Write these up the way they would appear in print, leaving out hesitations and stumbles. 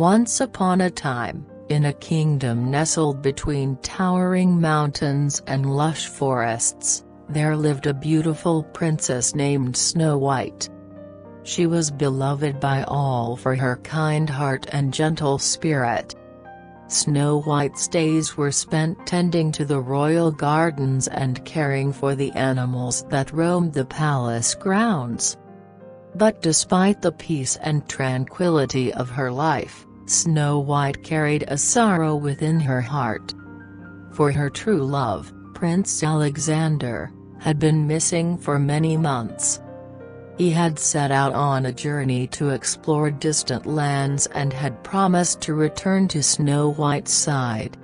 Once upon a time, in a kingdom nestled between towering mountains and lush forests, there lived a beautiful princess named Snow White. She was beloved by all for her kind heart and gentle spirit. Snow White's days were spent tending to the royal gardens and caring for the animals that roamed the palace grounds. But despite the peace and tranquility of her life, Snow White carried a sorrow within her heart. For her true love, Prince Alexander, had been missing for many months. He had set out on a journey to explore distant lands and had promised to return to Snow White's side.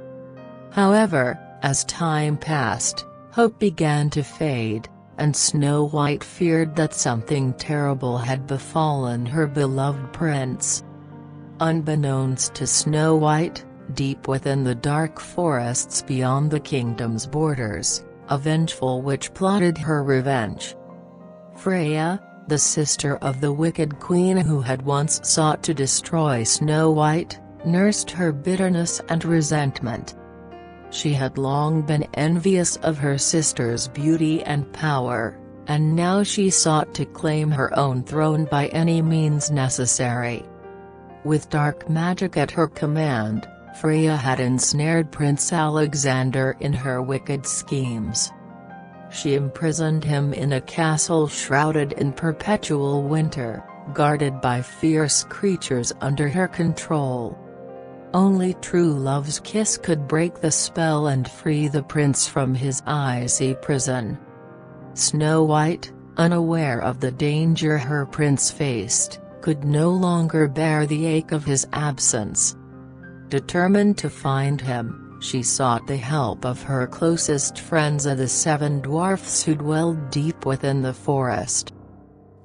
However, as time passed, hope began to fade, and Snow White feared that something terrible had befallen her beloved prince. Unbeknownst to Snow White, deep within the dark forests beyond the kingdom's borders, a vengeful witch plotted her revenge. Freya, the sister of the wicked queen who had once sought to destroy Snow White, nursed her bitterness and resentment. She had long been envious of her sister's beauty and power, and now she sought to claim her own throne by any means necessary. With dark magic at her command, Freya had ensnared Prince Alexander in her wicked schemes. She imprisoned him in a castle shrouded in perpetual winter, guarded by fierce creatures under her control. Only true love's kiss could break the spell and free the prince from his icy prison. Snow White, unaware of the danger her prince faced, could no longer bear the ache of his absence. Determined to find him, she sought the help of her closest friends, the 7 dwarfs who dwelled deep within the forest.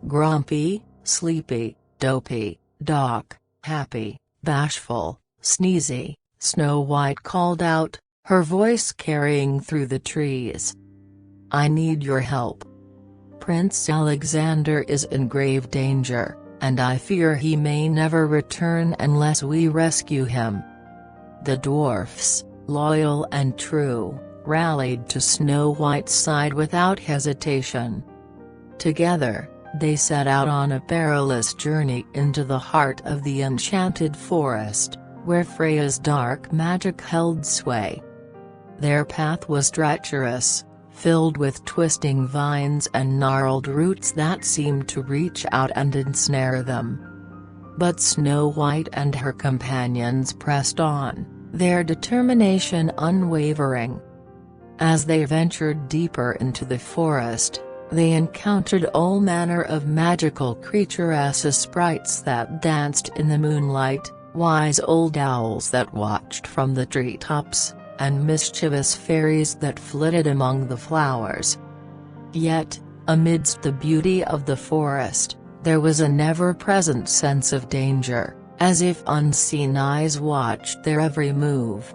Grumpy, Sleepy, Dopey, Doc, Happy, Bashful, Sneezy, Snow White called out, her voice carrying through the trees. "I need your help. Prince Alexander is in grave danger, and I fear he may never return unless we rescue him." The dwarfs, loyal and true, rallied to Snow White's side without hesitation. Together, they set out on a perilous journey into the heart of the enchanted forest, where Freya's dark magic held sway. Their path was treacherous, filled with twisting vines and gnarled roots that seemed to reach out and ensnare them. But Snow White and her companions pressed on, their determination unwavering. As they ventured deeper into the forest, they encountered all manner of magical creaturesque sprites that danced in the moonlight, wise old owls that watched from the treetops, and mischievous fairies that flitted among the flowers. Yet, amidst the beauty of the forest, there was an ever-present sense of danger, as if unseen eyes watched their every move.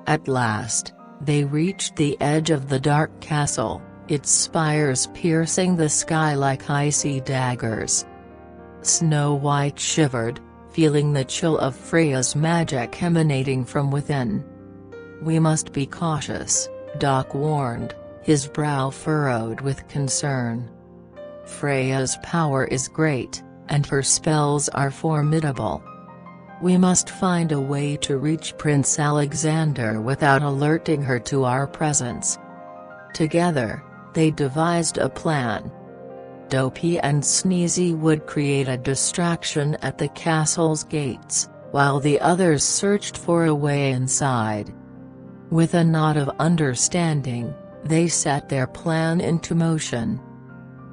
At last, they reached the edge of the dark castle, its spires piercing the sky like icy daggers. Snow White shivered, feeling the chill of Freya's magic emanating from within. "We must be cautious," Doc warned, his brow furrowed with concern. "Freya's power is great, and her spells are formidable. We must find a way to reach Prince Alexander without alerting her to our presence." Together, they devised a plan. Dopey and Sneezy would create a distraction at the castle's gates, while the others searched for a way inside. With a nod of understanding, they set their plan into motion.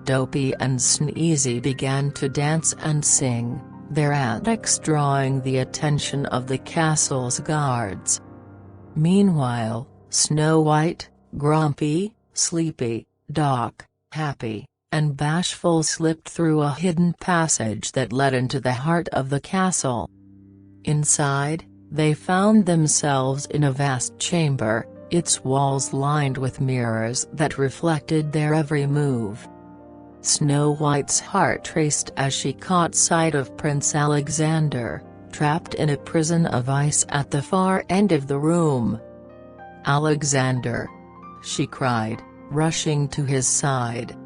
Dopey and Sneezy began to dance and sing, their antics drawing the attention of the castle's guards. Meanwhile, Snow White, Grumpy, Sleepy, Doc, Happy, and Bashful slipped through a hidden passage that led into the heart of the castle. Inside, they found themselves in a vast chamber, its walls lined with mirrors that reflected their every move. Snow White's heart raced as she caught sight of Prince Alexander, trapped in a prison of ice at the far end of the room. "Alexander!" she cried, rushing to his side.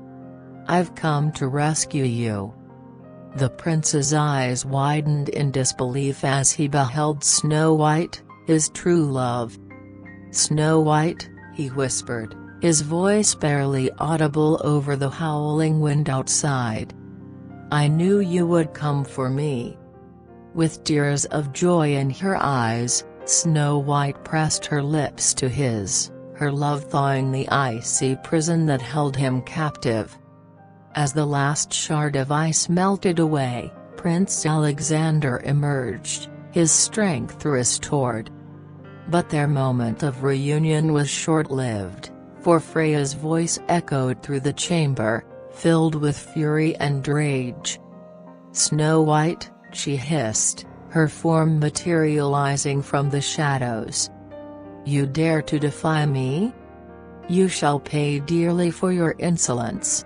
"I've come to rescue you." The prince's eyes widened in disbelief as he beheld Snow White, his true love. "Snow White," he whispered, his voice barely audible over the howling wind outside. "I knew you would come for me." With tears of joy in her eyes, Snow White pressed her lips to his, her love thawing the icy prison that held him captive. As the last shard of ice melted away, Prince Alexander emerged, his strength restored. But their moment of reunion was short-lived, for Freya's voice echoed through the chamber, filled with fury and rage. "Snow White," she hissed, her form materializing from the shadows. "You dare to defy me? You shall pay dearly for your insolence."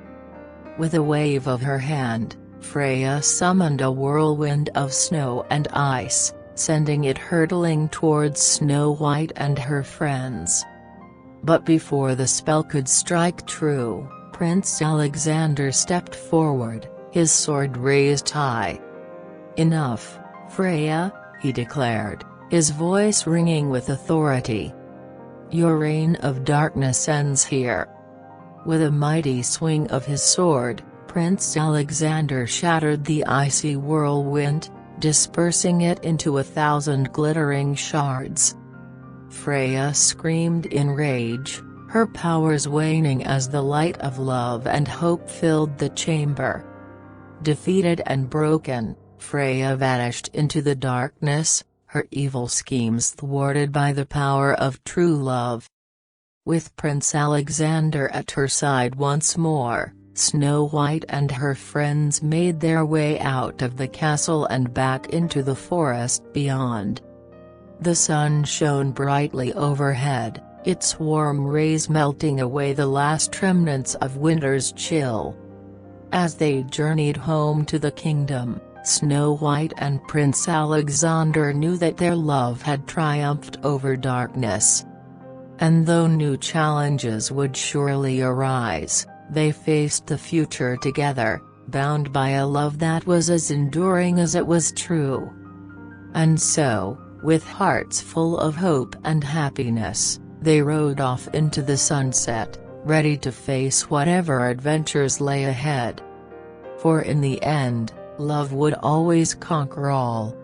With a wave of her hand, Freya summoned a whirlwind of snow and ice, sending it hurtling towards Snow White and her friends. But before the spell could strike true, Prince Alexander stepped forward, his sword raised high. "Enough, Freya," he declared, his voice ringing with authority. "Your reign of darkness ends here." With a mighty swing of his sword, Prince Alexander shattered the icy whirlwind, dispersing it into 1,000 glittering shards. Freya screamed in rage, her powers waning as the light of love and hope filled the chamber. Defeated and broken, Freya vanished into the darkness, her evil schemes thwarted by the power of true love. With Prince Alexander at her side once more, Snow White and her friends made their way out of the castle and back into the forest beyond. The sun shone brightly overhead, its warm rays melting away the last remnants of winter's chill. As they journeyed home to the kingdom, Snow White and Prince Alexander knew that their love had triumphed over darkness. And though new challenges would surely arise, they faced the future together, bound by a love that was as enduring as it was true. And so, with hearts full of hope and happiness, they rode off into the sunset, ready to face whatever adventures lay ahead. For in the end, love would always conquer all.